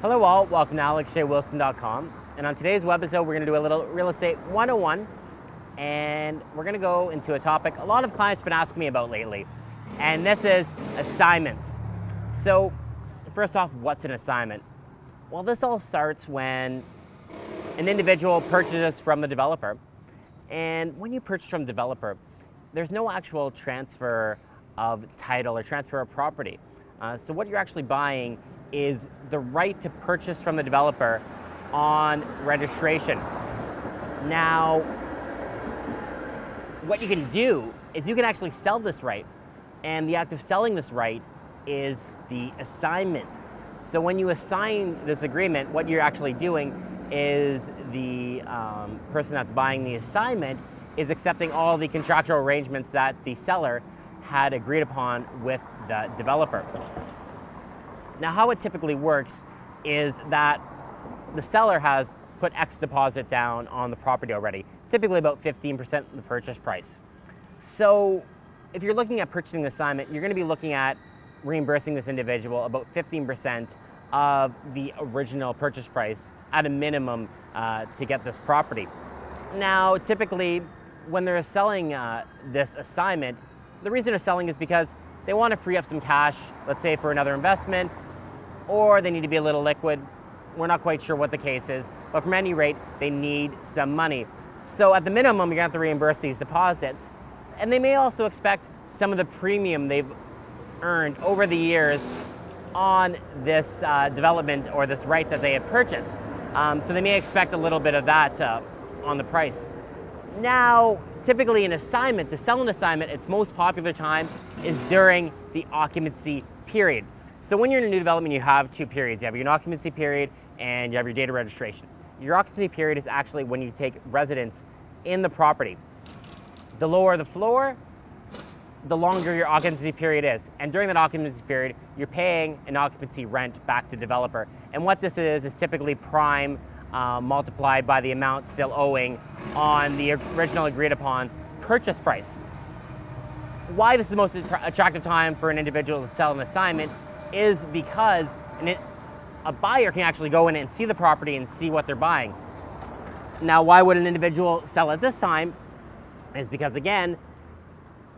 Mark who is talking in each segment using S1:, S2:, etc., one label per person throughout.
S1: Hello all, welcome to AlexJWilson.com, and on today's webisode we're going to do a little real estate 101, and we're going to go into a topic a lot of clients have been asking me about lately, and this is assignments. So first off, what's an assignment? Well, this all starts when an individual purchases from the developer, and when you purchase from the developer, there's no actual transfer of title or transfer of property. So what you're actually buying is the right to purchase from the developer on registration. Now, what you can do is you can actually sell this right, and the act of selling this right is the assignment. So when you assign this agreement, what you're actually doing is the person that's buying the assignment is accepting all the contractual arrangements that the seller had agreed upon with the developer. Now, how it typically works is that the seller has put X deposit down on the property already, typically about 15% of the purchase price. So if you're looking at purchasing the assignment, you're going to be looking at reimbursing this individual about 15% of the original purchase price at a minimum to get this property. Now, typically, when they're selling this assignment, the reason they're selling is because they want to free up some cash, let's say for another investment, or they need to be a little liquid. We're not quite sure what the case is, but from any rate, they need some money. So at the minimum, you're going to have to reimburse these deposits, and they may also expect some of the premium they've earned over the years on this development or this right that they have purchased. So they may expect a little bit of that on the price. Now, typically an assignment, to sell an assignment, its most popular time is during the occupancy period. So when you're in a new development, you have two periods. You have your occupancy period and you have your date of registration. Your occupancy period is actually when you take residence in the property. The lower the floor, the longer your occupancy period is. And during that occupancy period, you're paying an occupancy rent back to the developer. And what this is typically prime multiplied by the amount still owing on the original agreed upon purchase price. Why this is the most attractive time for an individual to sell an assignment is because a buyer can actually go in and see the property and see what they're buying. Now, why would an individual sell at this time? Is because, again,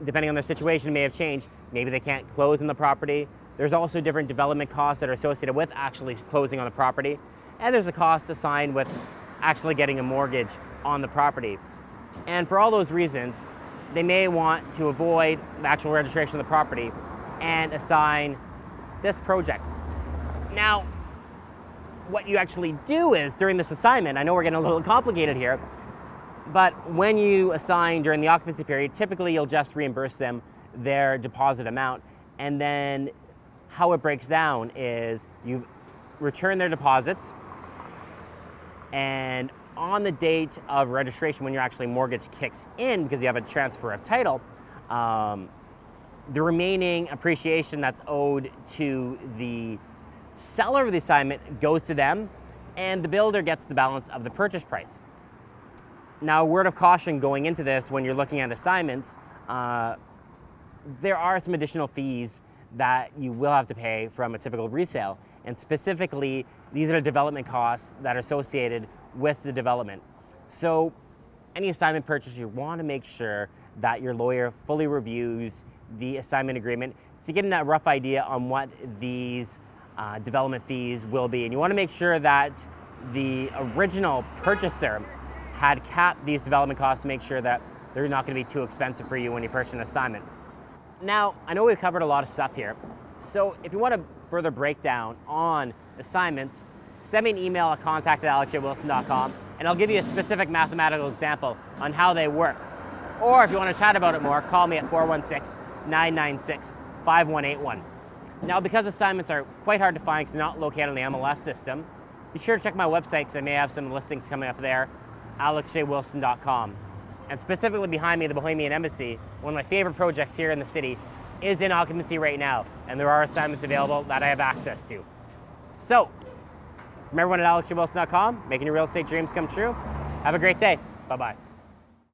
S1: depending on their situation, it may have changed. Maybe they can't close on the property. There's also different development costs that are associated with actually closing on the property. And there's a cost assigned with actually getting a mortgage on the property. And for all those reasons, they may want to avoid the actual registration of the property and assign this project. Now, what you actually do is during this assignment, I know we're getting a little complicated here, but when you assign during the occupancy period, typically you'll just reimburse them their deposit amount. And then how it breaks down is you return their deposits, and on the date of registration, when your actually mortgage kicks in because you have a transfer of title, the remaining appreciation that's owed to the seller of the assignment goes to them, and the builder gets the balance of the purchase price. Now, a word of caution going into this when you're looking at assignments, there are some additional fees that you will have to pay from a typical resale. And specifically, these are development costs that are associated with the development. So any assignment purchase, you want to make sure that your lawyer fully reviews the assignment agreement so you get a rough idea on what these development fees will be. And you want to make sure that the original purchaser had capped these development costs to make sure that they're not going to be too expensive for you when you purchase an assignment. Now, I know we've covered a lot of stuff here. So if you want a further breakdown on assignments, send me an email at contact@alexjwilson.com, and I'll give you a specific mathematical example on how they work. Or if you want to chat about it more, call me at 416-996-5181. Now, because assignments are quite hard to find because they're not located on the MLS system, be sure to check my website because I may have some listings coming up there, alexjwilson.com. And specifically behind me, the Bohemian Embassy, one of my favorite projects here in the city, is in occupancy right now, and there are assignments available that I have access to. So, from everyone at alexjwilson.com, making your real estate dreams come true, have a great day. Bye-bye.